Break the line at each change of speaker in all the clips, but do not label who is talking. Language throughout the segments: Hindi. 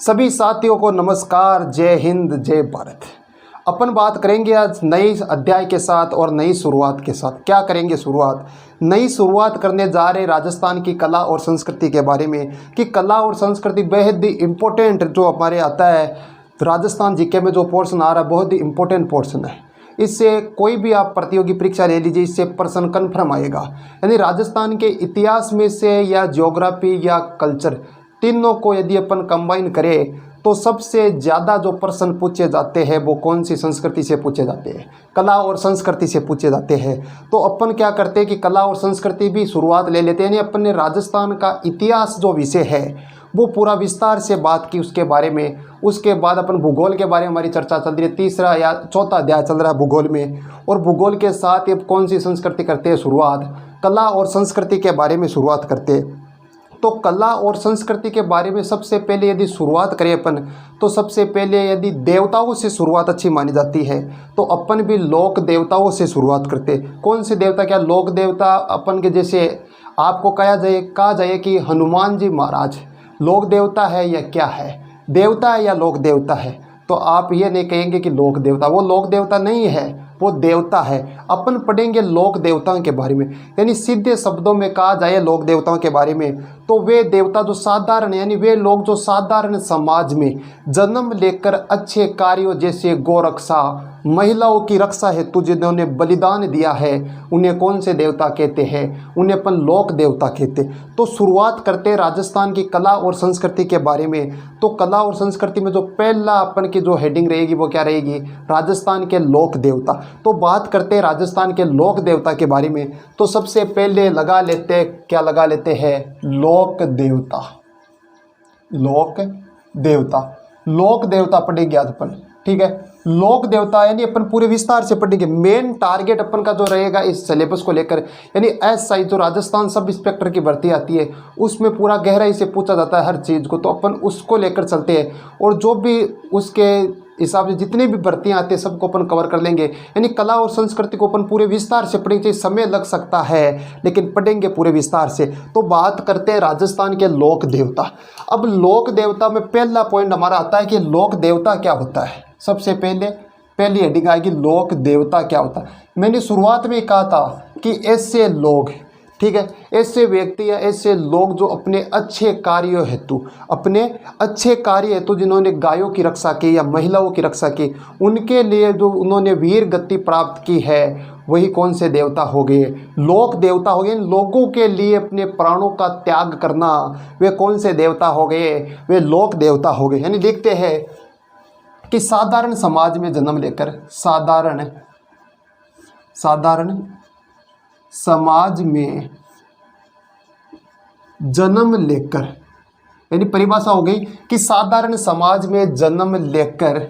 सभी साथियों को नमस्कार, जय हिंद, जय भारत। अपन बात करेंगे आज नई अध्याय के साथ और नई शुरुआत के साथ। क्या करेंगे शुरुआत? नई शुरुआत करने जा रहे राजस्थान की कला और संस्कृति के बारे में कि कला और संस्कृति बेहद ही इम्पोर्टेंट जो हमारे आता है राजस्थान जीके में जो पोर्शन आ रहा है बहुत ही इम्पोर्टेंट पोर्शन है। इससे कोई भी आप प्रतियोगी परीक्षा ले लीजिए, इससे प्रश्न कन्फर्म आएगा। यानी राजस्थान के इतिहास में से या ज्योग्राफी या कल्चर तीनों को यदि अपन कंबाइन करें तो सबसे ज़्यादा जो प्रश्न पूछे जाते हैं वो कौन सी संस्कृति से पूछे जाते हैं? कला और संस्कृति से पूछे जाते हैं। तो अपन क्या करते हैं कि कला और संस्कृति भी शुरुआत ले लेते हैं। यानी अपन ने राजस्थान का इतिहास जो विषय है वो पूरा विस्तार से बात की उसके बारे में। उसके बाद अपन भूगोल के बारे में हमारी चर्चा चल रही है, तीसरा या चौथा अध्याय चल रहा है भूगोल में। और भूगोल के साथ ये कौन सी संस्कृति करते हैं शुरुआत, कला और संस्कृति के बारे में शुरुआत करते हैं। तो कला और संस्कृति के बारे में सबसे पहले यदि शुरुआत करें अपन तो सबसे पहले यदि देवताओं से शुरुआत अच्छी मानी जाती है तो अपन भी लोक देवताओं से शुरुआत करते। कौन से देवता? क्या लोक देवता अपन के जैसे आपको कहा जाए कि हनुमान जी महाराज लोक देवता है या क्या है, देवता है या लोक देवता है? तो आप ये नहीं कहेंगे कि लोक देवता, वो लोक देवता नहीं है, वो देवता है। अपन पढ़ेंगे लोक देवताओं के बारे में। यानी सीधे शब्दों में कहा जाए लोक देवताओं के बारे में तो वे देवता जो साधारण यानी वे लोग जो साधारण समाज में जन्म लेकर अच्छे कार्यों जैसे गोरक्षा, महिलाओं की रक्षा हेतु जिन्होंने बलिदान दिया है उन्हें कौन से देवता कहते हैं? उन्हें अपन लोक देवता कहते। तो शुरुआत करते राजस्थान की कला और संस्कृति के बारे में। तो कला और संस्कृति में जो पहला अपन की जो हेडिंग रहेगी वो क्या रहेगी? राजस्थान के लोक देवता। तो बात करते हैं राजस्थान के लोक देवता के बारे में। तो सबसे पहले लगा लेते हैं लोक देवता। लोक देवता पढ़ेंगे आज अपन, ठीक है। लोक देवता यानी अपन पूरे विस्तार से पढ़ेंगे। मेन टारगेट अपन का जो रहेगा इस सिलेबस को लेकर यानी एसआई जो राजस्थान सब इंस्पेक्टर की भर्ती आती है उसमें पूरा गहराई से पूछा जाता है हर चीज़ को, तो अपन उसको लेकर चलते हैं। और जो भी उसके हिसाब से जितनी भी भर्तियाँ आती है सबको अपन कवर कर लेंगे। यानी कला और संस्कृति को अपन पूरे विस्तार से पढ़ेंगे। समय लग सकता है लेकिन पढ़ेंगे पूरे विस्तार से। तो बात करते हैं राजस्थान के लोक देवता। अब लोक देवता में पहला पॉइंट हमारा आता है कि लोक देवता क्या होता है। सबसे पहली हेडिंग आएगी लोक देवता क्या होता है। मैंने शुरुआत में कहा था कि ऐसे लोग, ठीक है, ऐसे व्यक्ति या ऐसे लोग जो अपने अच्छे कार्यों हेतु जिन्होंने गायों की रक्षा की या महिलाओं की रक्षा की, उनके लिए जो उन्होंने वीर गति प्राप्त की है वही कौन से देवता हो गए? लोक देवता हो गए। लोगों के लिए अपने प्राणों का त्याग करना वे कौन से देवता हो गए? वे लोक देवता हो गए। यानी देखते हैं कि साधारण समाज में जन्म लेकर साधारण समाज में जन्म लेकर, यानी परिभाषा हो गई कि साधारण समाज में जन्म लेकर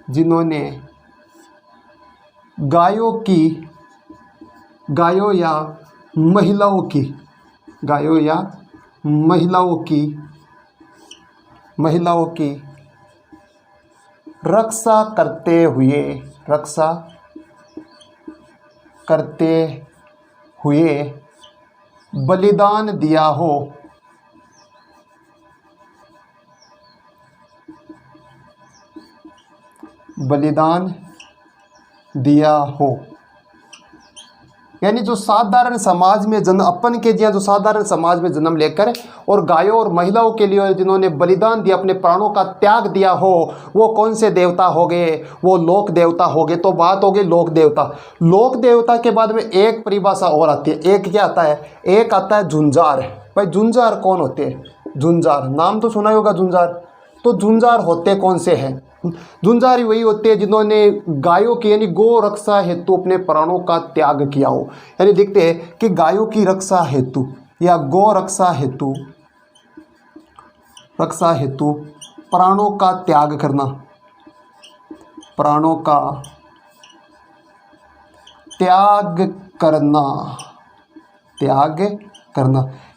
जिन्होंने गायों या महिलाओं की रक्षा करते हुए बलिदान दिया हो, यानी जो साधारण समाज में अपन के जो साधारण समाज में जन्म लेकर और गायों और महिलाओं के लिए जिन्होंने बलिदान दिया, अपने प्राणों का त्याग दिया हो, वो कौन से देवता हो गए? वो लोक देवता हो गए। तो बात हो गई लोक देवता। लोक देवता के बाद में एक परिभाषा और आती है। एक क्या आता है? एक आता है झुंझार। भाई झुंझार कौन होते हैं? झुंझार नाम तो सुना ही होगा झुंझार। तो झुंझार होते कौन से हैं? झुंझार वही होते हैं जिन्होंने गायों की यानी गो रक्षा हेतु अपने प्राणों का त्याग किया हो। यानी देखते हैं कि गायों की रक्षा हेतु या गो रक्षा हेतु प्राणों का त्याग करना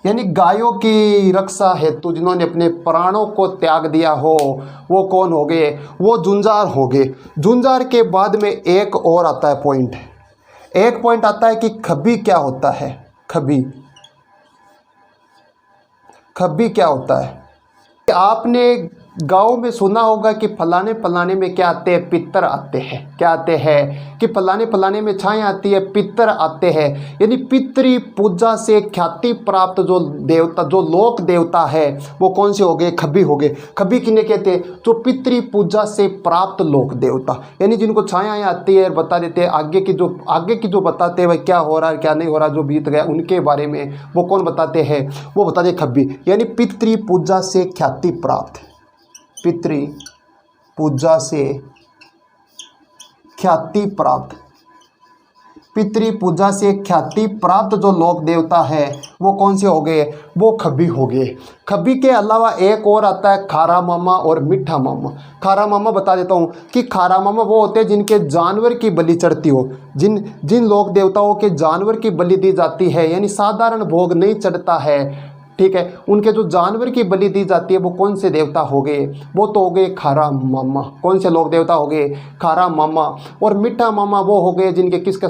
यानी गायों की रक्षा हेतु जिन्होंने अपने प्राणों को त्याग दिया हो वो कौन हो गए? वो झुंझार हो गए। झुंझार के बाद में एक और आता है पॉइंट। एक पॉइंट आता है कि खबी क्या होता है। खबी खब्बी क्या होता है? आपने गांव में सुना होगा कि फलाने फलाने में क्या आते हैं, पितर आते हैं। क्या आते हैं कि फलाने फलाने में छाएं आती है, पितर आते हैं। यानी पितृ पूजा से ख्याति प्राप्त जो देवता, जो लोक देवता है, वो कौन से हो गए? खब्बी हो गए। खब्बी किन्हें कहते हैं? जो पितृ पूजा से प्राप्त लोक देवता, यानी जिनको छायाएं आती है, बता देते हैं आगे की जो बताते हैं भाई क्या हो रहा है क्या नहीं हो रहा, जो बीत गया उनके बारे में, वो कौन बताते हैं? वो बताते खब्बी। यानी पितृ पूजा से ख्याति प्राप्त, पितृ पूजा से ख्याति प्राप्त, पितृ पूजा से ख्याति प्राप्त जो लोक देवता है वो कौन से हो गए? वो खब्बी हो गए। खब्बी के अलावा एक और आता है खारा मामा और मीठा मामा। खारा मामा बता देता हूँ कि खारा मामा वो होते हैं जिनके जानवर की बलि चढ़ती हो, जिन लोक देवताओं के जानवर की बलि दी जाती है, यानी साधारण भोग नहीं चढ़ता है, ठीक है, उनके जो जानवर की बलि दी जाती है वो कौन से देवता हो गए? वो तो हो गए खारा मामा। कौन से लोक देवता हो गए? खारा मामा। और मीठा मामा वो हो गए जिनके किसके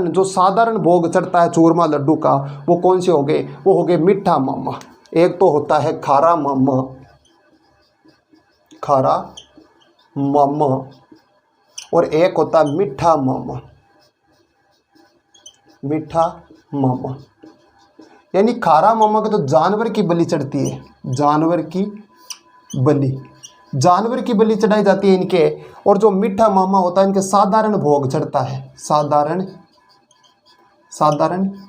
जो साधारण भोग चढ़ता है चूरमा लड्डू का, वो कौन से हो गए? वो हो गए मीठा मामा। एक तो होता है खारा मामा, खारा मामा, और एक होता है मीठा मामा, मीठा मामा। यानी खारा मामा के तो जानवर की बलि चढ़ती है, जानवर की बलि चढ़ाई जाती है इनके। और जो मीठा मामा होता है इनके साधारण भोग चढ़ता है, साधारण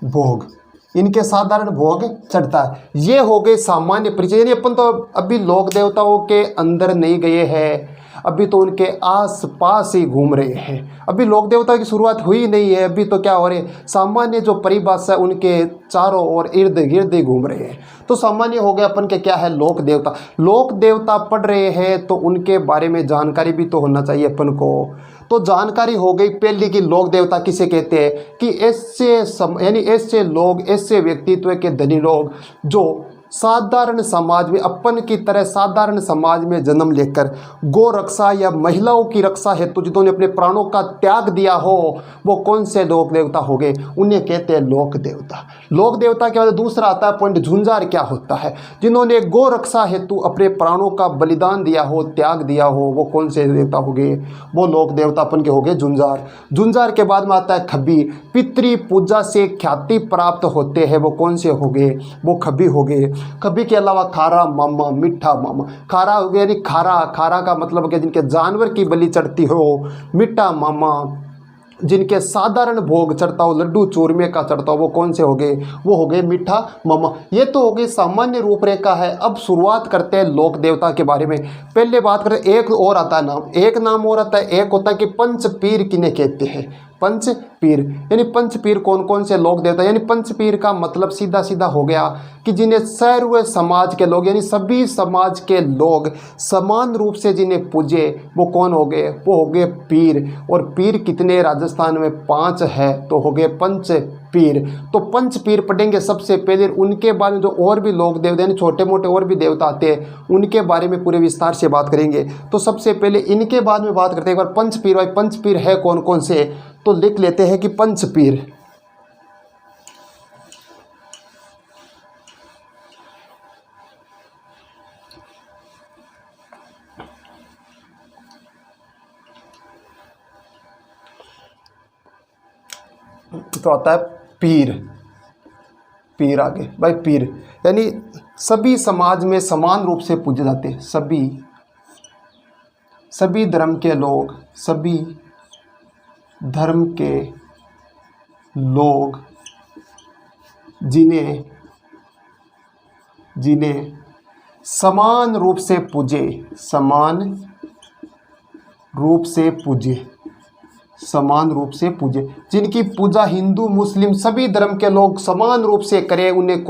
भोग, इनके साधारण भोग चढ़ता है। ये हो गए सामान्य परिचय। यानी अपन तो अभी लोक देवताओं के अंदर नहीं गए हैं, अभी तो उनके आस पास ही घूम रहे हैं। अभी लोक देवता की शुरुआत हुई नहीं है, अभी तो क्या हो रहे, सामान्य जो परिभाषा है उनके चारों ओर इर्द गिर्द ही घूम रहे हैं। तो सामान्य हो गया अपन के क्या है? लोक देवता। लोक देवता पढ़ रहे हैं तो उनके बारे में जानकारी भी तो होना चाहिए अपन को। तो जानकारी हो गई पहली कि लोक देवता किसे कहते हैं, कि ऐसे लोग, ऐसे व्यक्तित्व के धनी लोग जो साधारण समाज में, अपन की तरह साधारण समाज में जन्म लेकर गौ रक्षा या महिलाओं की रक्षा हेतु जिन्होंने अपने प्राणों का त्याग दिया हो, वो कौन से लोक देवता हो गए? उन्हें कहते हैं लोक देवता। लोक देवता के बाद दूसरा आता है पॉइंट, झुंझार क्या होता है? जिन्होंने गौ रक्षा हेतु अपने प्राणों का बलिदान दिया हो, त्याग दिया हो, वो कौन से देवता हो गए? वो लोक देवता अपन के हो गए झुंझार। झुंझार के बाद में आता है खब्बी। पितृ पूजा से ख्याति प्राप्त होते हैं, वो कौन से हो गए? वो खब्बी हो गए। खब्बी के अलावा खारा मामा, मीठा मामा। खारा हो गया यानी खारा का मतलब क्या? जिनके जानवर की बलि चढ़ती हो। मीठा मामा जिनके साधारण भोग चढ़ता हो, लड्डू चूरमे का चढ़ता हो, वो कौन से हो गए? वो हो गए मीठा मामा। ये तो हो गई सामान्य रूपरेखा है। अब शुरुआत करते हैं लोक देवता के बारे में। पहले बात करें, एक और आता है नाम, एक नाम और आता है, एक होता है कि पंचपीर किन्हें कहते हैं? पंचपीर। यानी पंचपीर कौन कौन से लोक देवता? यानी पंचपीर का मतलब सीधा सीधा हो गया कि जिन्हें सर्व समाज के लोग, यानी सभी समाज के लोग समान रूप से जिन्हें पूजे, वो कौन हो गए? वो हो गए पीर। और पीर कितने राजस्थान में? 5 है, तो हो गए पंचपीर। तो पंचपीर पढ़ेंगे सबसे पहले। उनके बारे में जो और भी लोक देवता यानी छोटे मोटे और भी देवता आते हैं, उनके बारे में पूरे विस्तार से बात करेंगे। तो सबसे पहले इनके बारे में बात करते हैं एक बार। पंचपीर, भाई पंचपीर है कौन कौन से? तो लिख लेते हैं कि पंचपीर, तो आता है पीर। पीर आगे भाई, पीर यानी सभी समाज में समान रूप से पूजे जाते हैं। सभी धर्म के लोग, सभी धर्म के लोग जिन्हें समान रूप से पूजे, समान रूप से पूजे, जिनकी पूजा हिंदू मुस्लिम सभी धर्म के लोग समान रूप से करें, उन्हें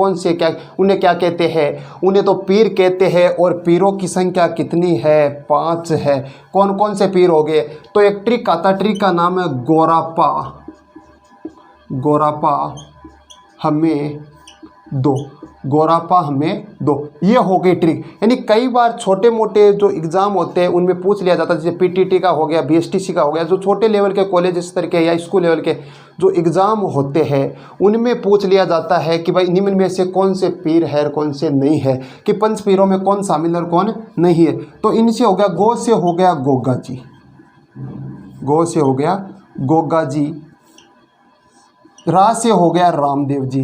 उन्हें क्या कहते हैं? उन्हें तो पीर कहते हैं। और पीरों की संख्या कितनी है? 5 है। कौन कौन से पीर हो गए? तो एक ट्रिक आता, ट्रिक का नाम है गोरापा। हमें दो, गोरापा हमें दो। ये हो गई ट्रिक। यानी कई बार छोटे मोटे जो एग्ज़ाम होते हैं उनमें पूछ लिया जाता है, जैसे पीटीटी का हो गया, बीएसटीसी का हो गया, जो छोटे लेवल के कॉलेज स्तर के या स्कूल लेवल के जो एग्ज़ाम होते हैं उनमें पूछ लिया जाता है कि भाई निम्न में से कौन से पीर है और कौन से नहीं है, कि पंच पीरों में कौन शामिल है और कौन नहीं है। तो इनसे हो गया, गो से हो गया गोगा जी, गो से हो गया गोगा जी, रा से हो गया रामदेव जी,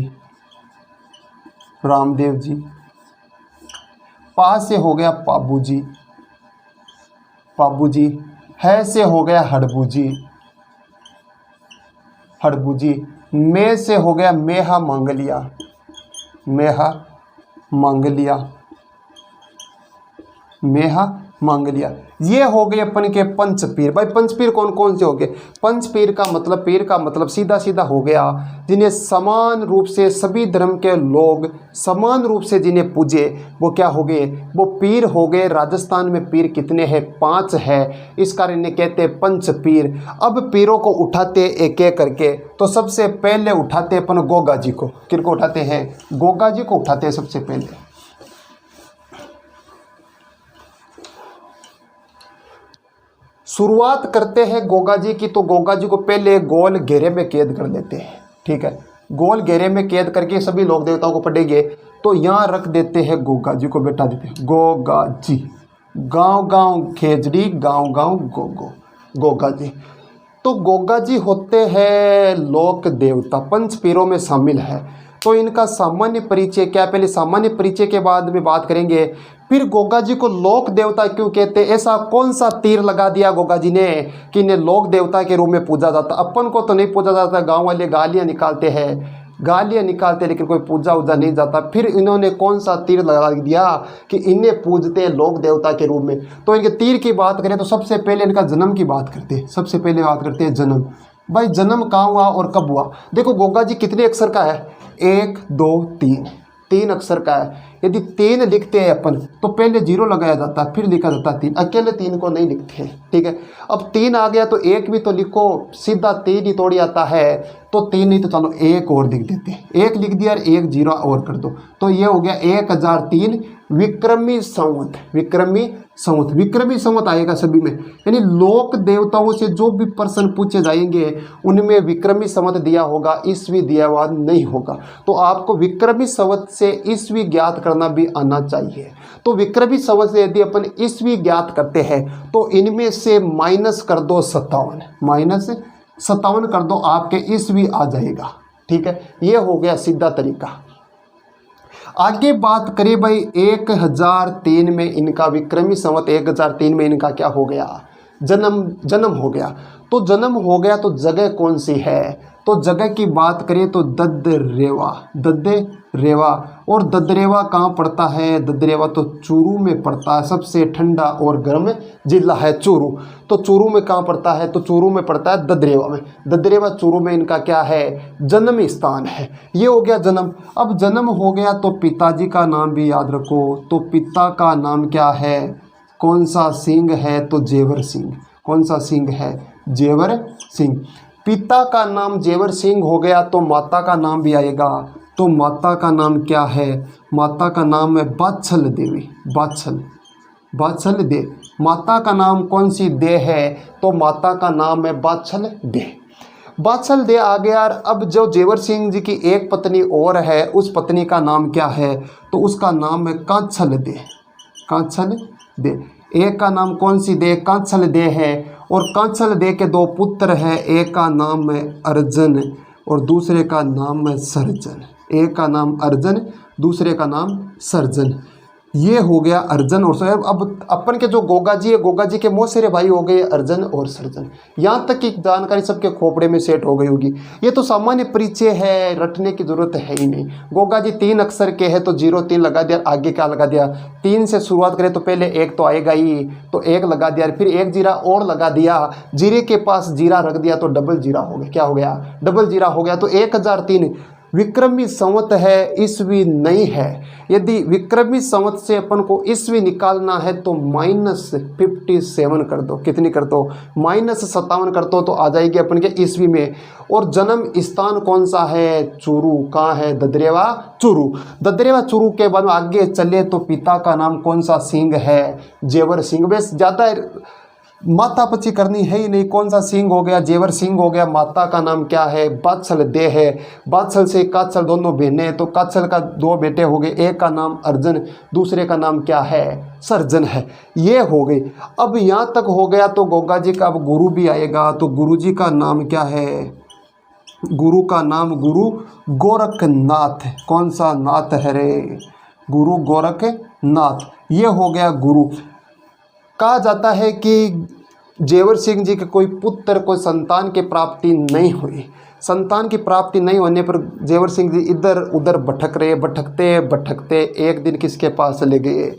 रामदेव जी, पा से हो गया पाबू जी, पाबू जी, है से हो गया हड़बू जी, हड़बू जी, मे से हो गया मेहा मांगलिया, मेहा मांगलिया, मेहा मांगलिया। ये हो गए अपन के पंचपीर। भाई पंचपीर कौन कौन से हो गए? पंचपीर का मतलब, पीर का मतलब सीधा सीधा हो गया जिन्हें समान रूप से सभी धर्म के लोग समान रूप से जिन्हें पूजे, वो क्या हो गए? वो पीर हो गए। राजस्थान में पीर कितने हैं? 5 है, इस कारण इन्हें कहते हैं पंचपीर। अब पीरों को उठाते एक एक करके, तो सबसे पहले उठाते अपन गोगा जी को। किनको उठाते हैं? गोगा जी को उठाते हैं सबसे पहले। शुरुआत करते हैं गोगा जी की, तो गोगा जी को पहले गोल घेरे में कैद कर देते हैं। ठीक है, गोल घेरे में कैद करके सभी लोक देवताओं को पढ़ेंगे, तो यहाँ रख देते हैं गोगा जी को, बैठा देते हैं गोगा जी। गांव गांव खेजड़ी, गांव गांव गोगो, गोगा जी। तो गोगा जी होते हैं लोक देवता, पंच पीरों में शामिल है। तो इनका सामान्य परिचय क्या? पहले सामान्य परिचय के बाद में बात करेंगे। फिर गोगा जी को लोक देवता क्यों कहते हैं? ऐसा कौन सा तीर लगा दिया गोगा जी ने कि इन्हें लोक देवता के रूप में पूजा जाता? अपन को तो नहीं पूजा जाता, गांव वाले गालियां निकालते हैं, गालियां निकालते, लेकिन कोई पूजा उजा नहीं जाता। फिर इन्होंने कौन सा तीर लगा दिया कि इन्हें पूजते हैं लोक देवता के रूप में? तो इनके तीर की बात करें तो सबसे पहले इनका जन्म की बात करते हैं। सबसे पहले बात करते हैं जन्म। भाई जन्म कहाँ हुआ और कब हुआ? देखो गोगा जी कितने अक्षर का है? 1 2 3, 3 अक्षर का है। यदि 3 लिखते हैं अपन तो पहले 0 लगाया जाता है, फिर लिखा जाता है 3। अकेले 3 को नहीं लिखते हैं। ठीक है, अब 3 आ गया तो 1 भी तो लिखो, सीधा 3 ही तोड़ी आता है। तो 3 नहीं तो चलो 1 और लिख देते हैं। 1 लिख दिया और 1 0 और कर दो, तो ये हो गया 1003 विक्रमी संवत। विक्रमी संवत, विक्रमी संवत आएगा सभी में। यानी लोक देवताओं से जो भी प्रश्न पूछे जाएंगे उनमें विक्रमी संवत दिया होगा, ईस्वी दिया हुआ नहीं होगा। तो आपको विक्रमी संवत से ईस्वी ज्ञात करना भी आना चाहिए। तो विक्रमी संवत से यदि अपन ईस्वी ज्ञात करते हैं तो इनमें से माइनस कर दो 57, माइनस 57 कर दो, आपके ईस्वी आ जाएगा। ठीक है, ये हो गया सीधा तरीका। आगे बात करें भाई 1003 में इनका विक्रमी संवत 1003 में इनका क्या हो गया? जन्म हो गया। तो जन्म हो गया तो जगह कौन सी है? तो जगह की बात करें तो ददरेवा, ददरेवा। और ददरेवा कहाँ पड़ता है? ददरेवा तो चूरू में पड़ता है। सबसे ठंडा और गर्म जिला है चूरू। तो चूरू में कहाँ पड़ता है? तो चूरू में पड़ता है ददरेवा में। ददरेवा चूरू में इनका क्या है? जन्म स्थान है। ये हो गया जन्म। अब जन्म हो गया तो पिताजी का नाम भी याद रखो। तो पिता का नाम क्या है? कौन सा सिंह है? तो जेवर सिंह। कौन सा सिंह है? जेवर सिंह। पिता का नाम जेवर सिंह हो गया तो माता का नाम भी आएगा। तो माता का नाम क्या है? माता का नाम है बाछल देवी, बाछल, बाछल दे। माता का नाम कौन सी दे है? तो माता का नाम है बाछल दे। बाछल दे आ गया। अब जो जेवर सिंह जी की एक पत्नी और है, उस पत्नी का नाम क्या है? तो उसका नाम है कांछल दे, कांछल दे। एक का नाम कौन सी दे? कांछल दे है। और कांछल दे के 2 पुत्र हैं, एक का नाम है अर्जन और दूसरे का नाम है सर्जन। एक का नाम अर्जन, दूसरे का नाम सर्जन। ये हो गया अर्जन और सर्जन। अब अपन के जो गोगा जी है, गोगा जी के मौसेरे भाई हो गए अर्जन और सर्जन। यहाँ तक की जानकारी सबके खोपड़े में सेट हो गई होगी। ये तो सामान्य परिचय है, रटने की जरूरत है ही नहीं। गोगा जी 3 अक्षर के है तो 0 3 लगा दिया, आगे क्या लगा दिया? 3 से शुरुआत करें तो पहले 1 तो आएगा ही, तो 1 लगा दिया, फिर 1 जीरा और लगा दिया, जीरे के पास जीरा रख दिया तो डबल जीरा हो गया। क्या हो गया? डबल जीरा हो गया। तो 1003 विक्रमी संवत है, ईस्वी नहीं है। यदि विक्रमी संवत से अपन को ईस्वी निकालना है तो -57 कर दो। कितनी कर दो? -57 कर दो तो आ जाएगी अपन के ईस्वी में। और जन्म स्थान कौन सा है? चूरू। कहाँ है? ददरेवा चूरू। ददरेवा चूरू के बाद आगे चले तो पिता का नाम कौन सा सिंह है? जेवर सिंह। बस ज़्यादा माता पची करनी है ही नहीं। कौन सा सिंह हो गया? जेवर सिंह हो गया। माता का नाम क्या है? बादशल दे है। बादशल से काछल दोनों बहनें, तो काछल का 2 बेटे हो गए। एक का नाम अर्जुन, दूसरे का नाम क्या है? सर्जन है। ये हो गई। अब यहाँ तक हो गया तो गोगा जी का अब गुरु भी आएगा। तो गुरु जी का नाम क्या है? गुरु का नाम गुरु गोरखनाथ। कौन सा नाथ है रे? गुरु गोरखनाथ। ये हो गया गुरु। कहा जाता है कि जेवर सिंह जी के कोई पुत्र, कोई संतान की प्राप्ति नहीं हुई। संतान की प्राप्ति नहीं होने पर जेवर सिंह जी इधर उधर भटक रहे। भटकते भटकते एक दिन किसके पास चले गए?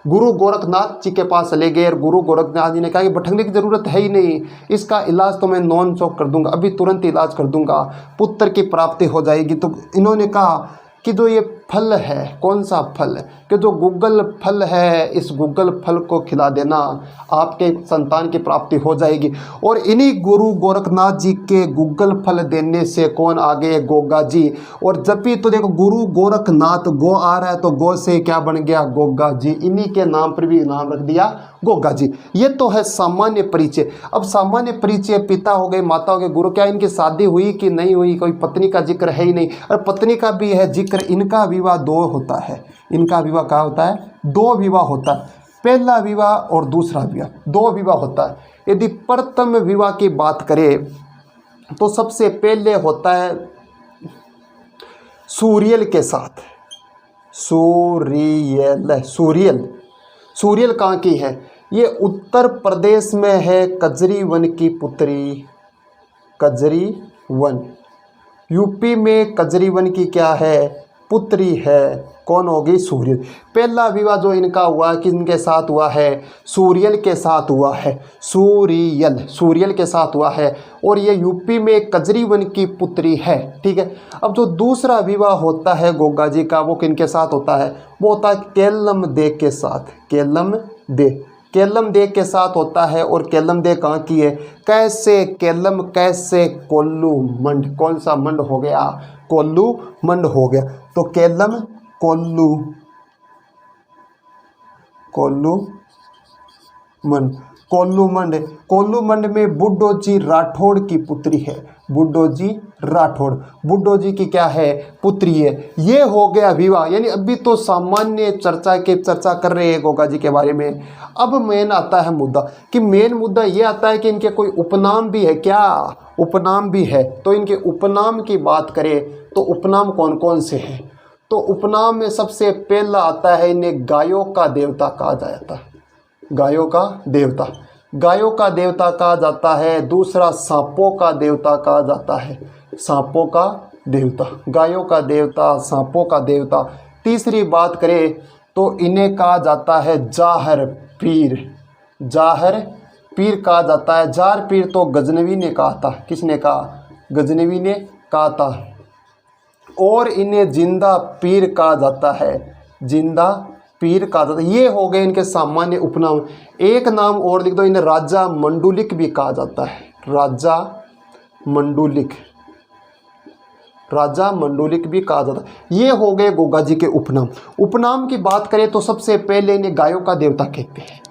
गुरु गोरखनाथ जी के पास चले गए। और गुरु गोरखनाथ जी ने कहा कि भटकने की ज़रूरत है ही नहीं, इसका इलाज तो मैं नॉन चौक कर दूंगा, अभी तुरंत इलाज कर दूंगा, पुत्र की प्राप्ति हो जाएगी। तो इन्होंने कहा कि जो ये फल है, कौन सा फल? कि जो गूगल फल है, इस गूगल फल को खिला देना, आपके संतान की प्राप्ति हो जाएगी। और इन्हीं गुरु गोरखनाथ जी के गूगल फल देने से कौन आ गए? गोगा जी। और जब भी तो देखो गुरु गोरखनाथ, गो आ रहा है तो गो से क्या बन गया? गोगा जी। इन्हीं के नाम पर भी नाम रख दिया गोगा जी। ये तो है सामान्य परिचय। अब सामान्य परिचय, पिता हो गए, माता हो गए, गुरु। क्या इनकी शादी हुई कि नहीं हुई? कोई पत्नी का जिक्र है ही नहीं। और पत्नी का भी है जिक्र। इनका विवाह 2 होता है। इनका विवाह क्या होता है? 2 विवाह होता है। पहला विवाह और दूसरा विवाह, 2 विवाह होता है। यदि प्रथम विवाह की बात करें तो सबसे पहले होता है सूरियल के साथ। सूरियल, सूरियल, सूरियल कहाँ की है? ये उत्तर प्रदेश में है। कजरी वन की पुत्री, कजरी वन। यूपी में कजरी वन की क्या है? पुत्री है। कौन होगी? सूरियल। पहला विवाह जो इनका हुआ किनके साथ हुआ है? सूरियल के साथ हुआ है। सूरियल, सूरियल के साथ हुआ है। और ये यूपी में कजरी वन की पुत्री है। ठीक है। अब जो दूसरा विवाह होता है गोगा जी का, वो किनके साथ होता है? वो होता है केलम दे के साथ। केलम दे, केलम दे के साथ होता है। और केलम दे कहाँ की है? कैसे केलम, कैसे कोल्लू मंड। कौन सा मंड हो गया? कोल्लू मंड हो गया। तो केलम कोल्लू, कोल्लू मंड, कोल्लू मंड। कोल्लू मंड में बुड्ढो जी राठौड़ की पुत्री है। बुड्ढो जी राठौड़, बुड्ढो जी की क्या है? पुत्री है। ये हो गया विवाह। यानी अभी तो सामान्य चर्चा कर रहे हैं गोगा जी के बारे में। अब मेन आता है मुद्दा, कि मेन मुद्दा ये आता है कि इनके कोई उपनाम भी है क्या? उपनाम भी है। तो इनके उपनाम की बात करें तो उपनाम कौन कौन से हैं? तो उपनाम में सबसे पहला आता है, इन्हें गायों का देवता कहा जाता है। गायों का देवता, गायों का देवता कहा जाता है। दूसरा सांपों का देवता कहा जाता है। सांपों का देवता, गायों का देवता, सांपों का देवता। तीसरी बात करें तो इन्हें कहा जाता है जाहर पीर। जाहर पीर कहा जाता है। जार पीर तो गजनवी ने कहा था। किसने कहा? गजनवी ने कहा था। और इन्हें जिंदा पीर कहा जाता है। जिंदा पीर कहा जाता है। ये हो गए इनके सामान्य उपनाम। एक नाम और लिख दो, इन्हें राजा मंडुलिक भी कहा जाता है। राजा मंडुलिक, राजा मंडुलिक भी कहा जाता है। ये हो गए गोगा जी के उपनाम। उपनाम की बात करें तो सबसे पहले इन्हें गायों का देवता कहते हैं,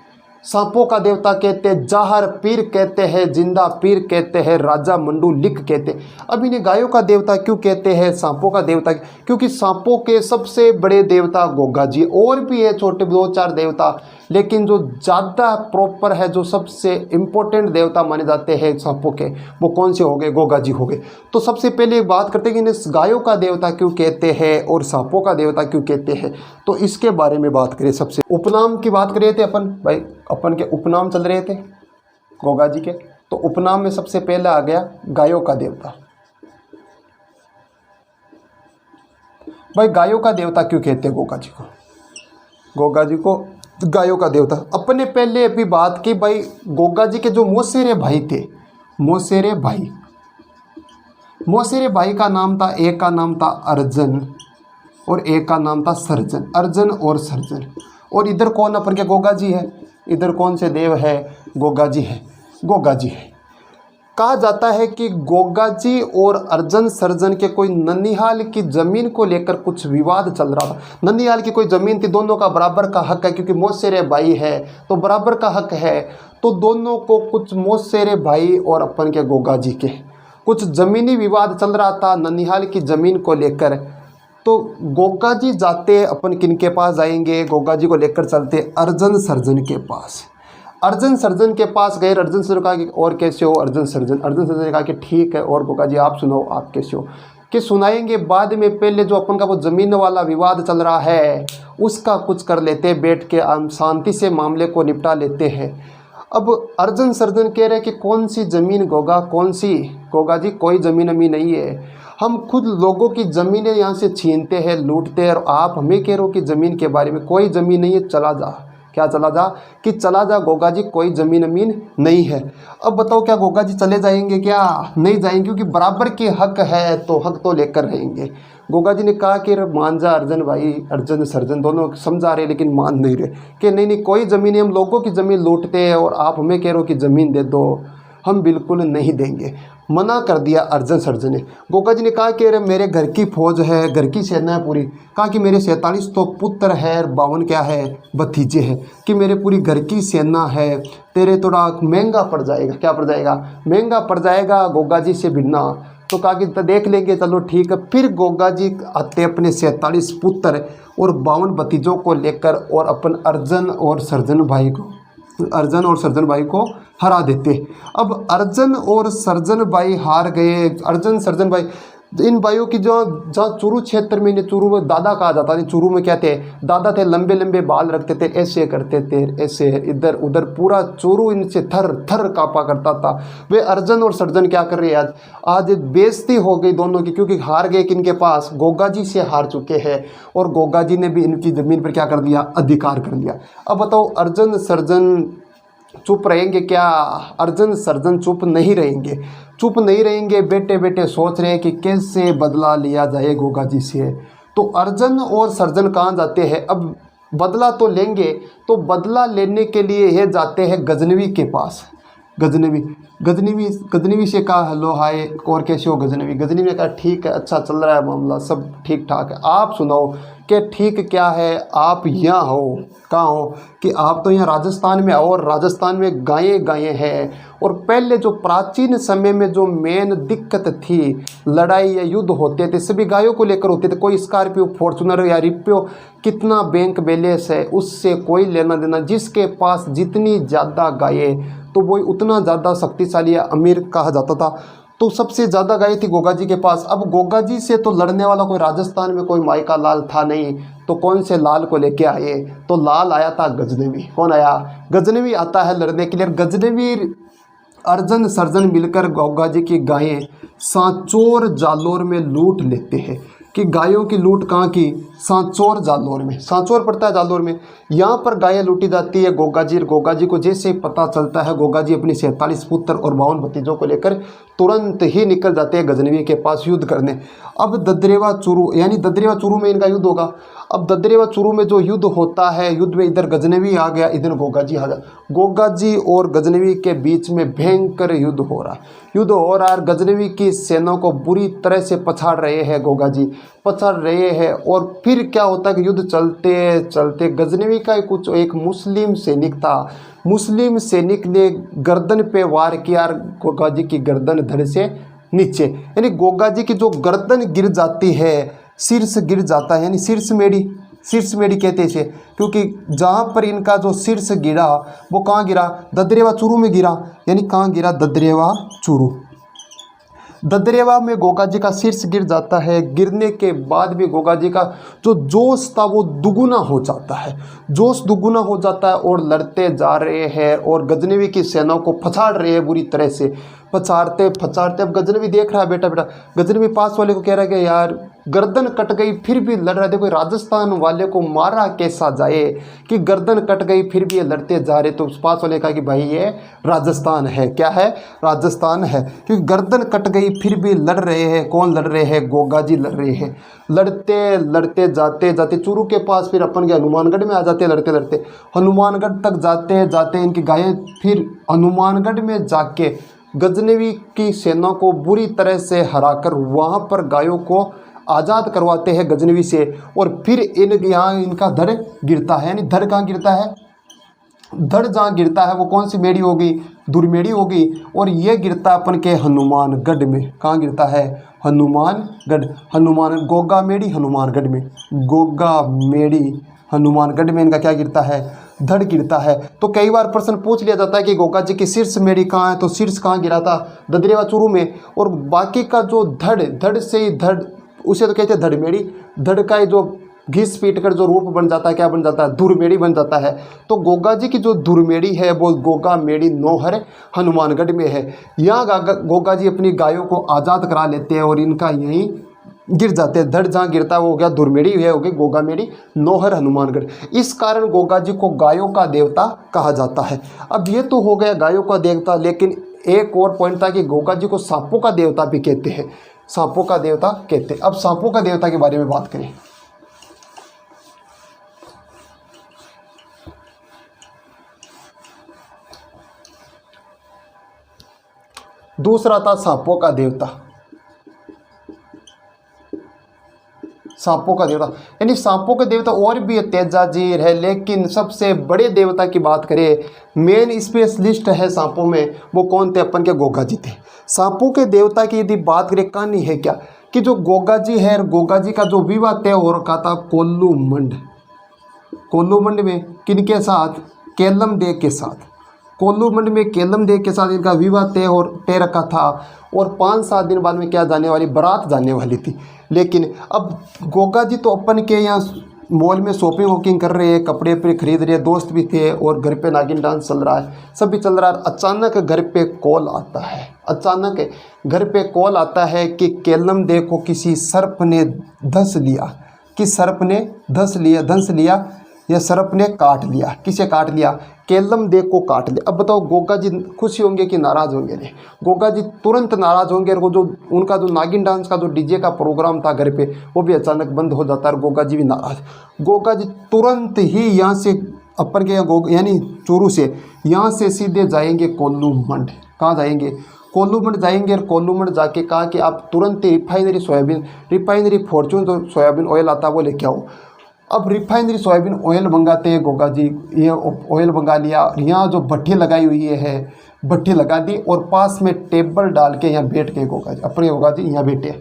सांपों का देवता कहते हैं, जाहर पीर कहते हैं, जिंदा पीर कहते हैं, राजा मंडुलिक कहते हैं। अब इन्हें गायों का देवता क्यों कहते हैं, सांपों का देवता? क्योंकि सांपों के सबसे बड़े देवता गोगा जी। और भी है छोटे 2-4 देवता, लेकिन जो ज़्यादा प्रॉपर है, जो सबसे इम्पोर्टेंट देवता माने जाते हैं सांपों के, वो कौन से हो गए? गोगा जी हो गए। तो सबसे पहले बात करते हैं कि इन्हें गायों का देवता क्यों कहते हैं और सांपों का देवता क्यों कहते हैं। तो इसके बारे में बात करें। सबसे उपनाम की बात कर रहे थे अपन भाई, अपन के उपनाम चल रहे थे गोगा जी के। तो उपनाम में सबसे पहला आ गया गायों का देवता। भाई गायों का देवता क्यों कहते हैं गोगा जी को? गोगा जी को गायों का देवता, अपने पहले अभी बात की भाई, गोगा जी के जो मौसेरे भाई थे, मौसेरे भाई, मौसेरे भाई का नाम था, एक का नाम था अर्जन और एक का नाम था सर्जन, अर्जन और सर्जन। और इधर कौन अपन के गोगा जी है, इधर कौन से देव है, गोगा जी है, गोगा जी है। कहा जाता है कि गोगा जी और अर्जन सर्जन के कोई ननिहाल की ज़मीन को लेकर कुछ विवाद चल रहा था। ननिहाल की कोई ज़मीन थी, दोनों का बराबर का हक है, क्योंकि मौसेरे भाई है तो बराबर का हक है। तो दोनों को कुछ मौसेरे भाई और अपन के गोगा जी के कुछ ज़मीनी विवाद चल रहा था ननिहाल की ज़मीन को लेकर। तो गोगा जी जाते अपन किन के पास जाएंगे, गोगा जी को लेकर चलते अर्जन सर्जन के पास। अर्जन सर्जन के पास गए, अर्जन सर्जन कहा कि और कैसे हो अर्जन सर्जन ने कहा कि ठीक है, और गोगा जी आप सुनाओ आप कैसे हो, कि सुनाएंगे बाद में, पहले जो अपन का वो ज़मीन वाला विवाद चल रहा है उसका कुछ कर लेते हैं, बैठ के शांति से मामले को निपटा लेते हैं। अब अर्जन सर्जन कह रहे हैं कि कौन सी ज़मीन गोगा, कौन सी, गोगा जी कोई ज़मीन अमी नहीं है, हम खुद लोगों की ज़मीनें यहाँ से छीनते हैं, लूटते हैं, और आप हमें कह रहे हो कि ज़मीन के बारे में, कोई ज़मीन नहीं है, चला जा। क्या चला जा, कि चला जा गोगा जी, कोई ज़मीन अमीन नहीं है। अब बताओ क्या गोगा जी चले जाएंगे, क्या नहीं जाएंगे, क्योंकि बराबर के हक है तो हक तो लेकर रहेंगे। गोगा जी ने कहा कि मान जा अर्जन भाई, अर्जन सर्जन दोनों समझा रहे लेकिन मान नहीं रहे, कि नहीं नहीं कोई ज़मीन, हम लोगों की ज़मीन लूटते हैं और आप हमें कह रहे हो कि ज़मीन दे दो, हम बिल्कुल नहीं देंगे। मना कर दिया अर्जन सर्जन ने। गोगा जी ने कहा कि अरे मेरे घर की फौज है, घर की सेना है पूरी, कहा कि मेरे 47 तो पुत्र है और 52 क्या है भतीजे हैं, कि मेरे पूरी घर की सेना है, तेरे थोड़ा महंगा पड़ जाएगा, क्या पड़ जाएगा, महंगा पड़ जाएगा गोगा जी से भिड़ना। तो कहा कि देख लेंगे, चलो ठीक है। फिर गोगा जी आते अपने 47 पुत्र और 52 भतीजों को लेकर और अपन अर्जन और सर्जन भाई को हरा देते। अब अर्जन और सर्जन भाई हार गए। अर्जन सर्जन भाई, इन भाइयों की जो जहाँ चुरू क्षेत्र में, चुरू में दादा कहा जाता है, चुरू में क्या थे, दादा थे, लंबे लंबे बाल रखते थे, ऐसे करते थे, ऐसे इधर उधर, पूरा चुरू इनसे थर थर कांपा करता था। वे अर्जन और सर्जन क्या कर रहे हैं, आज बेइज्जती हो गई दोनों की, क्योंकि हार गए किनके पास, गोगा जी से हार चुके हैं, और गोगा जी ने भी इनकी ज़मीन पर क्या कर दिया, अधिकार कर लिया। अब बताओ अर्जन सर्जन चुप रहेंगे क्या, अर्जन सर्जन चुप नहीं रहेंगे, चुप नहीं रहेंगे, बेटे बेटे सोच रहे हैं कि कैसे बदला लिया जाए गोगा जी से। तो अर्जन और सर्जन कहाँ जाते हैं, अब बदला तो लेंगे, तो बदला लेने के लिए ये जाते हैं गजनवी के पास। गजनवी से कहा हेलो हाय और कैसे हो गजनवी। गजनवी ने कहा ठीक है, अच्छा चल रहा है मामला, सब ठीक ठाक है, आप सुनाओ कि ठीक क्या है, आप यहाँ हो, कहाँ हो, कि आप तो यहाँ राजस्थान में आओ, और राजस्थान में गायें हैं। और पहले जो प्राचीन समय में जो मेन दिक्कत थी, लड़ाई या युद्ध होते थे सभी गायों को लेकर होते थे, कोई स्कॉर्पियो फॉर्चूनर या रिप्यो कितना बैंक बैलेंस है उससे कोई लेना देना, जिसके पास जितनी ज़्यादा गायें तो वो उतना ज़्यादा शक्तिशाली या अमीर कहा जाता था। तो सबसे ज़्यादा गाय थी गोगा जी के पास। अब गोगा जी से तो लड़ने वाला कोई राजस्थान में कोई माई का लाल था नहीं, तो कौन से लाल को लेके आए, तो लाल आया था गजनवी। कौन आया, गजनवी आता है लड़ने के लिए। गजनवी अर्जन सर्जन मिलकर गोगा जी की गायें सांचौर जालोर में लूट लेते हैं। कि गायों की लूट कहाँ की, सांचौर जालोर में, सांचौर पड़ता है जालोर में, यहाँ पर गायें लूटी जाती है। गोगा जी को जैसे पता चलता है, गोगा जी अपने 47 पुत्र और 52 भतीजों को लेकर तुरंत ही निकल जाते हैं गजनवी के पास युद्ध करने। अब ददरेवा चुरू, यानी ददरेवा चुरू में इनका युद्ध होगा। अब ददरेवा चुरू में जो युद्ध होता है, युद्ध में इधर गजनवी आ गया, इधर गोगा जी आ गया। गोगा जी और गजनवी के बीच में भयंकर युद्ध हो रहा है। गजनवी की सेना को बुरी तरह से पछाड़ रहे हैं, गोगा जी पछाड़ रहे हैं। और फिर क्या होता है कि युद्ध चलते चलते गजनवी का कुछ एक मुस्लिम सैनिक था, मुस्लिम सैनिक ने गर्दन पे वार किया, गोगा जी की गर्दन धड़ से नीचे, यानी गोगा जी की जो गर्दन गिर जाती है, शीर्ष गिर जाता है, यानी शीर्ष मेढ़ी कहते हैं इसे, क्योंकि जहाँ पर इनका जो शीर्ष गिरा वो कहाँ गिरा, ददरेवा चुरू में गिरा। यानी कहाँ गिरा, ददरेवा चुरू। ददरेवा में गोगा जी का शीर्ष गिर जाता है। गिरने के बाद भी गोगा जी का जो जोश था वो दुगुना हो जाता है, जोश दुगुना हो जाता है, और लड़ते जा रहे हैं और गजनवी की सेना को पछाड़ रहे हैं बुरी तरह से। पछाड़ते फचाड़ते। अब गजनवी देख रहा है बेटा बेटा, गजनवी पास वाले को कह रहा है कि यार गर्दन कट गई फिर भी लड़ रहा। देखो राजस्थान वाले को मारा कैसा जाए कि गर्दन कट गई फिर भी ये लड़ते जा रहे। तो उस पास वाले कहा कि भाई ये राजस्थान है। क्या है? राजस्थान है, क्योंकि गर्दन कट गई फिर भी लड़ रहे हैं। कौन लड़ रहे हैं? गोगा जी लड़ रहे हैं। लड़ते लड़ते जाते जाते चूरू के पास फिर अपन के हनुमानगढ़ में आ जाते। लड़ते लड़ते हनुमानगढ़ तक जाते जाते इनकी गायें फिर हनुमानगढ़ में जाके गजनवी की सेना को बुरी तरह से हराकर वहाँ पर गायों को आज़ाद करवाते हैं गजनवी से। और फिर यहाँ इनका धड़ गिरता है। यानी धड़ कहाँ गिरता है? धड़ जहाँ गिरता है वो कौन सी मेड़ी होगी? दुर्मेड़ी होगी। और ये गिरता है अपन के हनुमानगढ़ में। कहाँ गिरता है? हनुमानगढ़। हनुमान गोगा मेड़ी हनुमानगढ़ में। गोगा मेड़ी हनुमानगढ़ में इनका क्या गिरता है? धड़ गिरता है। तो कई बार प्रश्न पूछ लिया जाता है कि गोगा जी की शीर्ष मेड़ी कहाँ है? तो शीर्ष कहाँ गिरा था? ददरेवा चूरू में। और बाकी का जो धड़ से ही धड़, उसे तो कहते हैं धड़मेड़ी। धड़ का जो घिस पीट कर जो रूप बन जाता है, क्या बन जाता है? धुरमेड़ी बन जाता है। तो गोगा जी की जो धुरमेड़ी है वो गोगा मेड़ी नौहर हनुमानगढ़ में है। यहाँ गोगा जी अपनी गायों को आज़ाद करा लेते हैं और इनका यहीं गिर जाते हैं। धड़ जहाँ गिरता है वो हो गया दुर्मेड़ी है, हो गई गोगा मेड़ी नौहर हनुमानगढ़। इस कारण गोगा जी को गायों का देवता कहा जाता है। अब ये तो हो गया गायों का देवता, लेकिन एक और पॉइंट था कि गोगा जी को सांपों का देवता भी कहते हैं। सांपों का देवता कहते हैं। अब सांपों का देवता के बारे में बात करें। दूसरा था सांपों का देवता। सांपों का देवता यानी सांपों के देवता और भी तेजाजीर है, लेकिन सबसे बड़े देवता की बात करें, मेन स्पेशलिस्ट है सांपों में, वो कौन थे? अपन के गोगा जी थे। सांपों के देवता की यदि बात करें, कहानी है क्या कि जो गोगा जी है, गोगा जी का जो विवाह तय हो रखा था कोल्लूमंड। कोल्लूमंड में किनके साथ? केलम देव के साथ। कोल्लूमंड में केलम देव के साथ इनका विवाह तय रखा था। और 5-7 दिन बाद में क्या जाने वाली? बारात जाने वाली थी। लेकिन अब गोगा जी तो अपन के यहाँ मॉल में शॉपिंग वॉकिंग कर रहे हैं, कपड़े पे खरीद रहे हैं, दोस्त भी थे और घर पे नागिन डांस चल रहा है, सब भी चल रहा है। अचानक घर पे कॉल आता है। अचानक घर पे कॉल आता है कि केलम देव को किसी सर्प ने धंस लिया। कि सर्प ने धंस लिया या सर्प ने काट लिया। किसे काट लिया? केलम देव को काट लिया। अब बताओ गोगा जी खुशी होंगे कि नाराज़ होंगे? नहीं, गोगा जी तुरंत नाराज़ होंगे। और वो जो उनका जो नागिन डांस का जो डीजे का प्रोग्राम था घर पे, वो भी अचानक बंद हो जाता है और गोगा जी भी नाराज़। गोगा जी तुरंत ही यहाँ से अपन के यहाँ यानी चूरू से यहाँ से सीधे जाएंगे कोल्लूमंड। कहाँ जाएंगे? कोल्लूमंड जाएंगे। और कोल्लूमंड जाके कहा कि आप तुरंत रिफाइनरी फॉर्चून जो सोयाबीन ऑयल आता है वो लेके आओ। अब रिफाइनरी सोयाबीन ऑयल मंगाते हैं गोगा जी। ये ऑयल मंगा लिया। यहाँ जो भट्टी लगाई हुई है, भट्टी लगा दी और पास में टेबल डाल के यहाँ बैठ गए गोगा जी। अपने गोगा जी यहाँ बैठे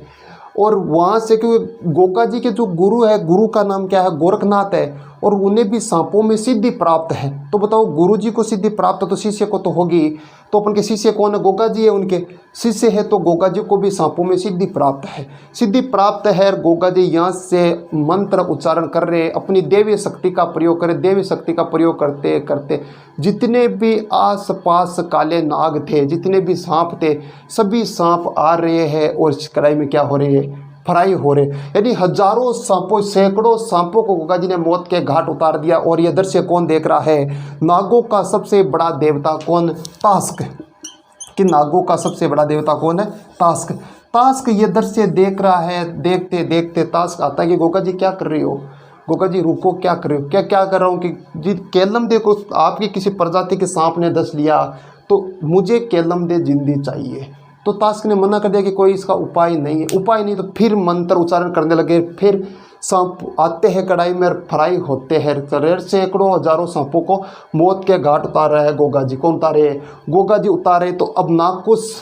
और वहाँ से क्योंकि गोगा जी के जो गुरु है, गुरु का नाम क्या है? गोरखनाथ है। और उन्हें भी सांपों में सिद्धि प्राप्त है। तो बताओ गुरु जी को सिद्धि प्राप्त है तो शिष्य को तो होगी। तो अपन के शिष्य कौन है? गोगा जी है, उनके शिष्य है। तो गोगा जी को भी सांपों में सिद्धि प्राप्त है। सिद्धि प्राप्त है। गोगा जी यहाँ से मंत्र उच्चारण कर रहे, अपनी देवी शक्ति का प्रयोग करें। देवी शक्ति का प्रयोग करते करते जितने भी आस पास काले नाग थे, जितने भी सांप थे, सभी सांप आ रहे हैं और कढ़ाई में क्या हो रहे हैं? फ्राई हो रहे। यानी हजारों सांपों, सैकड़ों सांपों को गोगा जी ने मौत के घाट उतार दिया। और ये दृश्य कौन देख रहा है? नागों का सबसे बड़ा देवता कौन? तास्क। कि नागों का सबसे बड़ा देवता कौन है? तास्क। तास्क ये दृश्य देख रहा है। देखते देखते तास्क आता है कि गोगा जी क्या कर रही हो? गोगा जी रुको, क्या कर रहे हो? क्या कर रहा हूँ कि जी केलम देव को आपकी किसी प्रजाति के सांप ने धंस लिया, तो मुझे केलम देव जिंदी चाहिए। तो तास्क ने मना कर दिया कि कोई इसका उपाय नहीं है। उपाय नहीं तो फिर मंत्र उच्चारण करने लगे। फिर सांप आते हैं कढ़ाई में, फ्राई होते हैं। सैकड़ों हजारों सांपों को मौत के घाट उतार रहा है गोगा जी। कौन उतारे? गोगा जी उतारे। तो अब नाकुश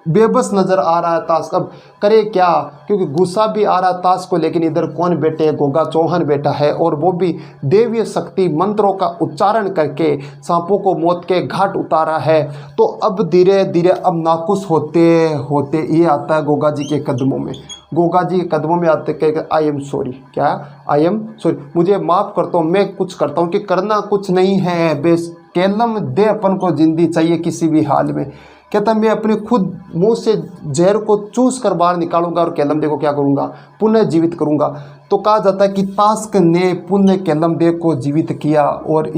बेबस नजर आ रहा है तास्क। अब करे क्या? क्योंकि गुस्सा भी आ रहा है तास्क को, लेकिन इधर कौन बैठे है? गोगा चौहान बैठा है और वो भी देवीय शक्ति मंत्रों का उच्चारण करके सांपों को मौत के घाट उतारा है। तो अब धीरे धीरे अब नाकुश होते होते ये आता है गोगा जी के कदमों में। गोगा जी के कदमों में आते कहेगा आई एम सॉरी। क्या? आई एम सॉरी, मुझे माफ़ करता हूँ, मैं कुछ करता हूँ कि करना कुछ नहीं है। बेस केलम दे अपन को जिंदी चाहिए किसी भी हाल में। कहता मैं अपने खुद मुंह से जहर को चूस कर बाहर निकालूंगा और कैलमदेह को क्या करूंगा, पुनः जीवित करूंगा। तो कहा जाता है कि तास्क ने पुनः कैलमदेह को जीवित किया और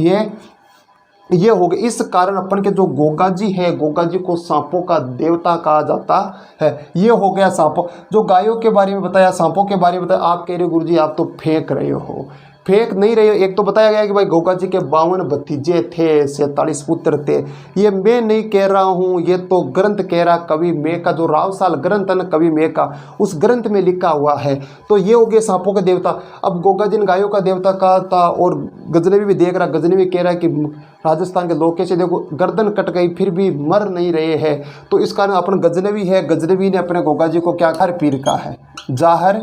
ये हो गया। इस कारण अपन के जो गोगा जी है, गोगा जी को सांपों का देवता कहा जाता है। ये हो गया सांपों, जो गायों के बारे में बताया, सांपों के बारे में बताया। आप कह रहे हो गुरुजी आप तो फेंक रहे हो, फेंक नहीं रहे हो। एक तो बताया गया कि भाई गोगा जी के 52 भतीजे थे, 47 पुत्र थे। ये मैं नहीं कह रहा हूँ, ये तो ग्रंथ कह रहा, कवि मैं का जो रावसाल ग्रंथ है ना, कवि मैं का, उस ग्रंथ में लिखा हुआ है। तो ये हो गए सांपों के देवता। अब गोगा जी गायों का देवता कहा था। और गजनवी भी देख रहा, गजनवी कह रहा है कि राजस्थान के लोग कैसे देखो गर्दन कट गई फिर भी मर नहीं रहे हैं। तो इस कारण अपन गजनवी है, गजनवी ने अपने गोगा जी को क्या जाहर पीर कहा है, जाहर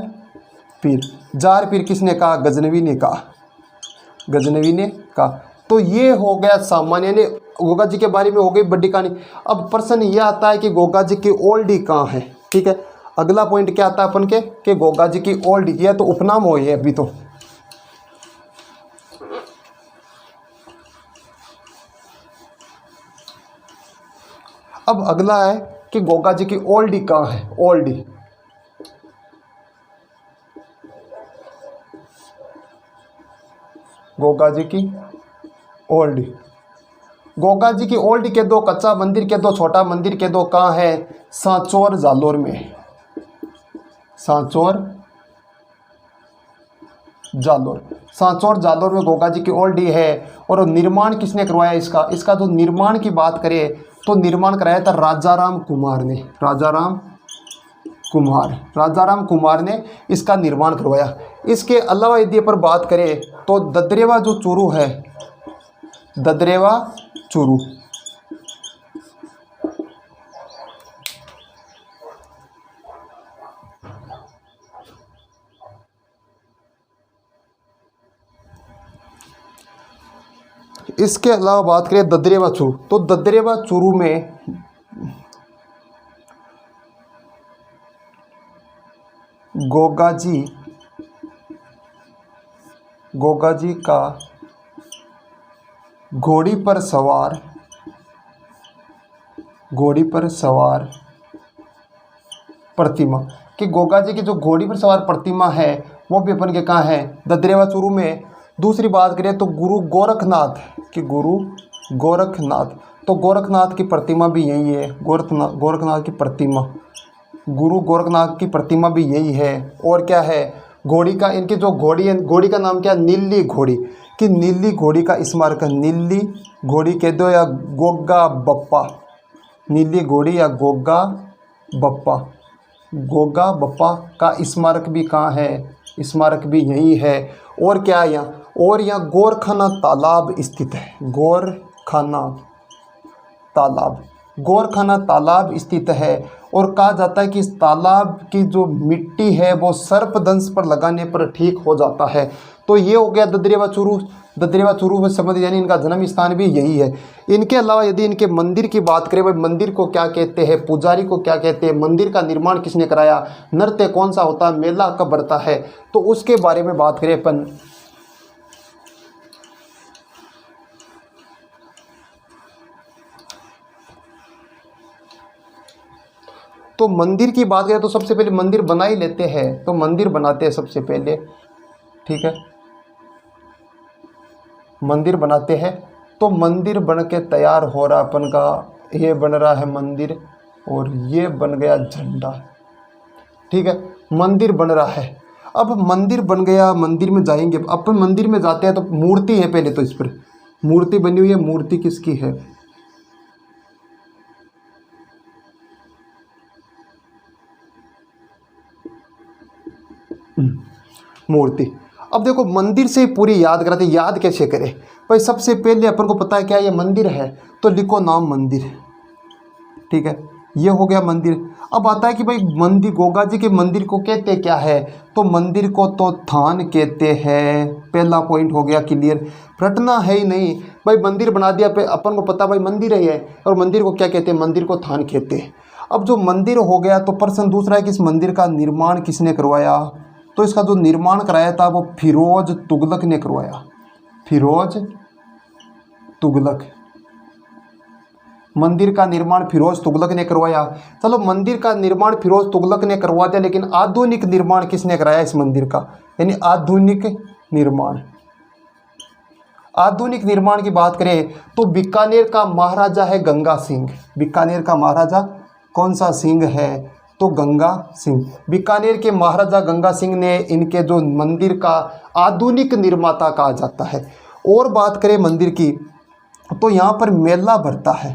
पीर। जाहर पीर किसने कहा, गजनवी ने कहा, गजनवी ने कहा। तो ये हो गया सामान्य ने गोगा जी के बारे में हो गई बड़ी कहानी। अब प्रश्न ये आता है कि गोगा जी की ओल्डी कहाँ है। ठीक है, अगला पॉइंट क्या आता है अपन के कि गोगा जी की ओल्डी, यह तो उपनाम हो है अभी। तो अब अगला है कि गोगा जी की ओल्डी कहाँ है, ओल्डी। गोगा जी की ओल्डी, गोगा जी की ओल्डी के दो, कच्चा मंदिर के दो, छोटा मंदिर के दो कहाँ है, सांचौर जालोर में, सांचौर जालोर, सांचौर जालोर में गोगा जी की ओल्डी है। और निर्माण किसने करवाया इसका, इसका जो निर्माण की बात करें तो निर्माण कराया था राजाराम कुमार ने, राजाराम कुमार, राजाराम कुमार ने इसका निर्माण करवाया। इसके अलावा यदि पर बात करें तो ददरेवा जो चूरू है, ददरेवा चूरू, इसके अलावा बात करें ददरेवा चूरू, तो ददरेवा चूरू में गोगा जी का घोड़ी पर सवार प्रतिमा, कि गोगा जी की जो घोड़ी पर सवार प्रतिमा है वो भी अपन के कहाँ है, ददरेवा चूरू में। दूसरी बात करें तो गुरु गोरखनाथ की, गुरु गोरखनाथ, तो गोरखनाथ की प्रतिमा भी यही है, गोरखनाथ की प्रतिमा, गुरु गोरखनाथ की प्रतिमा भी यही है। और क्या है, घोड़ी का, इनकी जो घोड़ी है, घोड़ी का नाम क्या, नीली घोड़ी, कि नीली घोड़ी का स्मारक, नीली घोड़ी कह दो या गोगा बप्पा, नीली घोड़ी या गोगा बप्पा, गोगा बप्पा का स्मारक भी कहाँ है, स्मारक भी यही है। और क्या है यहाँ, और यहाँ गोरखाना तालाब स्थित है, गोरखाना तालाब स्थित है। और कहा जाता है कि इस तालाब की जो मिट्टी है वो सर्पदंश पर लगाने पर ठीक हो जाता है। तो ये हो गया ददरेवा चूरू, ददरेवा चूरू से संबंधित, यानी इनका जन्म स्थान भी यही है। इनके अलावा यदि इनके मंदिर की बात करें, भाई मंदिर को क्या कहते हैं, पुजारी को क्या कहते हैं, मंदिर का निर्माण किसने कराया, नृत्य कौन सा होता है, मेला कब बढ़ता है, तो उसके बारे में बात करें अपन। तो मंदिर की बात करें तो सबसे पहले मंदिर बना ही लेते हैं, तो मंदिर बनाते हैं सबसे पहले। ठीक है, मंदिर बनाते हैं, तो मंदिर बन के तैयार हो रहा अपन का, ये बन रहा है मंदिर और ये बन गया झंडा। ठीक है, मंदिर बन रहा है। अब मंदिर बन गया, मंदिर में जाएंगे अपन, मंदिर में जाते हैं तो मूर्ति है पहले, तो इस पर मूर्ति बनी हुई है, मूर्ति किसकी है, मूर्ति। अब देखो मंदिर से पूरी याद कराते, याद कैसे करें भाई, सबसे पहले अपन को पता है क्या ये मंदिर है, तो लिखो नाम मंदिर। ठीक है, ये हो गया मंदिर। अब आता है कि भाई मंदिर, गोगा जी के मंदिर को कहते क्या है, तो मंदिर को तो थान कहते हैं। पहला पॉइंट हो गया क्लियर, रटना है ही नहीं भाई, मंदिर बना दिया पे अपन को पता भाई मंदिर है, और मंदिर को क्या कहते हैं, मंदिर को थान कहते हैं। अब जो मंदिर हो गया तो प्रश्न दूसरा है कि इस मंदिर का निर्माण किसने करवाया, तो इसका जो निर्माण कराया था वो फिरोज तुगलक ने करवाया, फिरोज तुगलक। मंदिर का निर्माण फिरोज तुगलक ने करवाया। चलो मंदिर का निर्माण फिरोज तुगलक ने करवा दिया, लेकिन आधुनिक निर्माण किसने कराया इस मंदिर का? यानी आधुनिक निर्माण, आधुनिक निर्माण की बात करें तो बीकानेर का महाराजा है गंगा सिंह। बीकानेर का महाराजा कौन सा सिंह है? तो गंगा सिंह। बीकानेर के महाराजा गंगा सिंह ने इनके जो मंदिर का आधुनिक निर्माता कहा जाता है। और बात करें मंदिर की तो यहाँ पर मेला भरता है।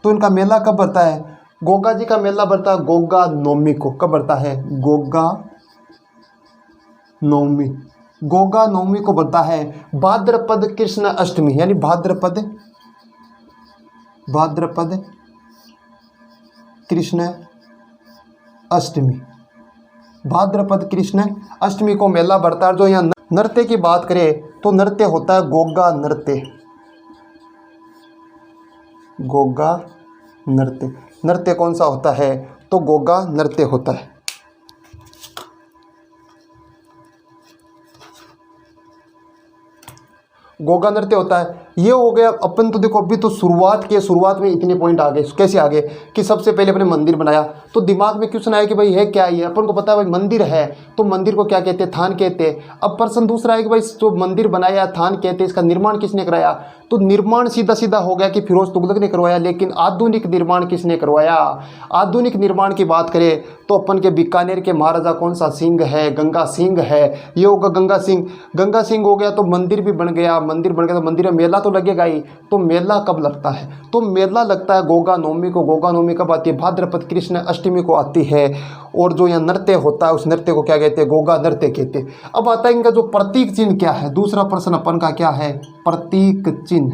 तो इनका मेला कब भरता है? गोगा जी का मेला भरता है गोगा नवमी को। कब भरता है? गोगा नवमी। गोगा नवमी को भरता है भाद्रपद कृष्ण अष्टमी, यानी भाद्रपद कृष्ण अष्टमी। भाद्रपद कृष्ण अष्टमी को मेला भरता है। जो यहाँ नृत्य की बात करें तो नृत्य होता है गोगा नृत्य। गोगा नृत्य, नृत्य कौन सा होता है? तो गोगा नृत्य होता है। गोगा नृत्य होता है। ये हो गया अपन। तो देखो अभी तो शुरुआत की, शुरुआत में इतने पॉइंट आ गए। कैसे आ गए कि सबसे पहले अपने मंदिर बनाया, तो दिमाग में क्वेश्चन आया कि भाई है क्या ये? अपन को पता है भाई मंदिर है, तो मंदिर को क्या कहते हैं? थान कहते हैं। अब प्रश्न दूसरा है कि भाई जो मंदिर बनाया थान कहते हैं, इसका निर्माण किसने कराया? तो निर्माण सीधा सीधा हो गया कि फिरोज तुगलक ने करवाया, लेकिन आधुनिक निर्माण किसने करवाया? आधुनिक निर्माण की बात करें तो अपन के बीकानेर के महाराजा कौन सा सिंह है? गंगा सिंह है। ये होगा गंगा सिंह। गंगा सिंह हो गया तो मंदिर भी बन गया। मंदिर बन गया तो मंदिर में मेला तो लगेगा ही। तो मेला कब लगता है? तो मेला लगता है गोगा नवमी को। गोगा नवमी कब आती है? भाद्रपद कृष्ण अष्टमी को आती है। और जो यहाँ नृत्य होता है उस नृत्य को क्या कहते हैं? गोगा नृत्य कहते हैं। अब आता है इनका जो प्रतीक चिन्ह क्या है। दूसरा प्रश्न अपन का क्या है? प्रतीक चिन्ह।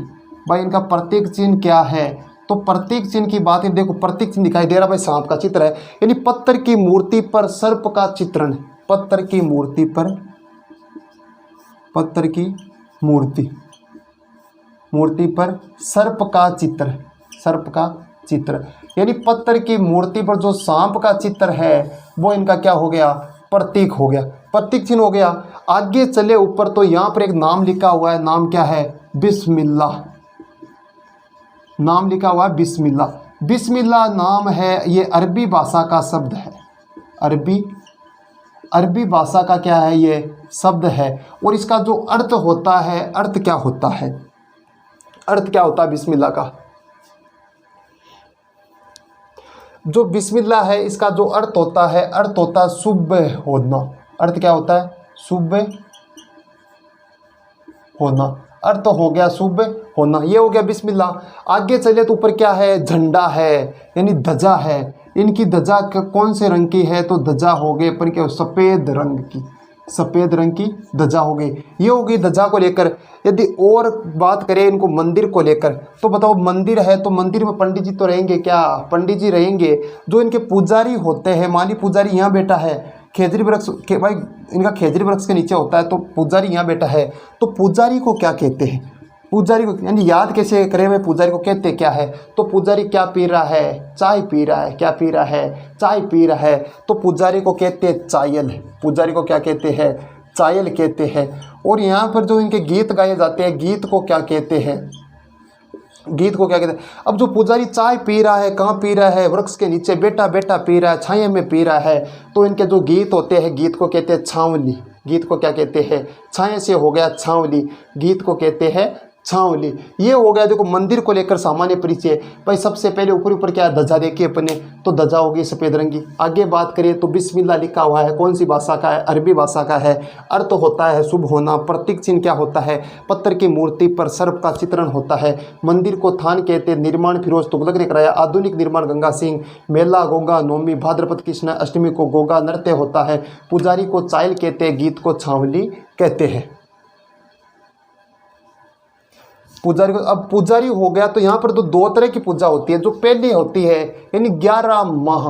भाई इनका प्रतीक चिन्ह क्या है? तो प्रतीक चिन्ह की बात है। देखो प्रतीक चिन्ह दिखाई दे रहा भाई, सांप का चित्र है, यानी पत्थर की मूर्ति पर सर्प का चित्रण। पत्थर की मूर्ति पर, पत्थर की मूर्ति पर सर्प का चित्र। सर्प का चित्र यानी पत्थर की मूर्ति पर जो सांप का चित्र है वो इनका क्या हो गया? प्रतीक हो गया, प्रतीक चिन्ह हो गया। आगे चले ऊपर तो यहाँ पर एक नाम लिखा हुआ है। नाम क्या है? बिस्मिल्लाह। नाम लिखा हुआ है बिस्मिल्लाह। बिस्मिल्लाह नाम है, ये अरबी भाषा का शब्द है। अरबी भाषा का क्या है? ये शब्द है। और इसका जो अर्थ होता है, अर्थ क्या होता है? अर्थ क्या होता है बिस्मिल्लाह का? जो बिस्मिल्लाह है इसका जो अर्थ होता है, अर्थ होता है शुभ होना। अर्थ क्या होता है? शुभ होना। अर्थ हो गया शुभ होना, ये हो गया बिस्मिल्लाह। आगे चले तो ऊपर क्या है? झंडा है, यानी ध्वजा है। इनकी ध्वजा कौन से रंग की है? तो ध्वजा हो गई अपन क्या? सफ़ेद रंग की। सफ़ेद रंग की ध्वजा हो गई। ये हो गई ध्वजा को लेकर। यदि और बात करें इनको मंदिर को लेकर तो बताओ मंदिर है तो मंदिर में पंडित जी तो रहेंगे क्या? पंडित जी रहेंगे। जो इनके पुजारी होते हैं, माली पुजारी यहाँ बैठा है, खेजरी वृक्ष के भाई इनका खेजरी वृक्ष के नीचे होता है, तो पुजारी यहाँ बैठा है। तो पुजारी को क्या कहते हैं? पुजारी को यानी याद कैसे करें भाई? पुजारी को कहते क्या है? तो पुजारी क्या पी रहा है? चाय पी रहा है। क्या पी रहा है? चाय पी रहा है। तो पुजारी को कहते हैं चायल। पुजारी को क्या कहते हैं? चायल कहते हैं। और यहाँ पर जो इनके गीत गाए जाते हैं, गीत को क्या कहते हैं? गीत को क्या कहते हैं? अब जो पुजारी चाय पी रहा है, कहाँ पी रहा है? वृक्ष के नीचे बैठा बैठा पी रहा है, छाया में पी रहा है। तो इनके जो गीत होते हैं, गीत को कहते हैं छावली। गीत को क्या कहते हैं? छाया से हो गया छावली, गीत को कहते हैं छावली। ये हो गया देखो मंदिर को लेकर सामान्य परिचय। भाई सबसे पहले ऊपर ऊपर क्या ध्वजा देखी अपने, तो ध्वजा होगी सफ़ेद रंग की। आगे बात करें तो बिस्मिल्लाह लिखा हुआ है, कौन सी भाषा का है? अरबी भाषा का है। अर्थ होता है शुभ होना। प्रतीक चिन्ह क्या होता है? पत्थर की मूर्ति पर सर्प का चित्रण होता है। मंदिर को थान कहते हैं। निर्माण फिरोज तुगलक ने कराया। आधुनिक निर्माण गंगा सिंह। मेला गोगा नवमी। भाद्रपद कृष्ण अष्टमी को गोगा नृत्य होता है। पुजारी को चायल कहते हैं, गीत को छावली कहते हैं। पुजारी को, अब पुजारी हो गया तो यहाँ पर तो दो तरह की पूजा होती है। जो पहली होती है यानी 11 माह,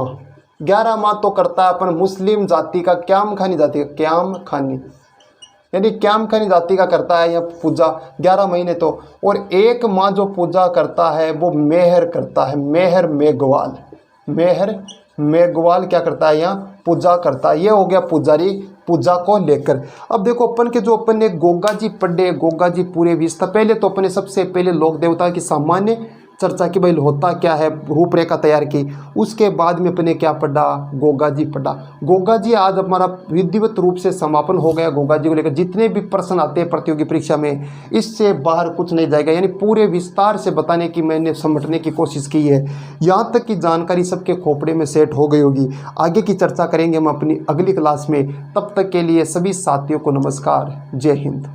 11 माह तो करता है अपन मुस्लिम जाति का, क्याम खानी जाति का, क्याम खानी यानी क्याम खानी जाति का करता है यह पूजा 11 महीने तो। और 1 माह जो पूजा करता है वो मेहर करता है। मेहर मेघवाल, मेहर मेघवाल क्या करता है? यहाँ पूजा करता है। ये हो गया पुजारी पूजा को लेकर। अब देखो अपन के जो अपन ने गोगा जी पढ़े, गोगा जी पूरे विस्तार। पहले तो अपने सबसे पहले लोक देवता की सामान्य चर्चा की भाई होता क्या है, रूपरेखा तैयार की। उसके बाद में अपने क्या पढ़ा, गोगा जी पढ़ा। गोगा जी आज हमारा विधिवत रूप से समापन हो गया। गोगा जी को लेकर जितने भी प्रश्न आते हैं प्रतियोगी परीक्षा में, इससे बाहर कुछ नहीं जाएगा। यानी पूरे विस्तार से बताने की मैंने समझने की कोशिश की है, यहाँ तक की जानकारी सबके खोपड़े में सेट हो गई होगी। आगे की चर्चा करेंगे हम अपनी अगली क्लास में। तब तक के लिए सभी साथियों को नमस्कार, जय हिंद।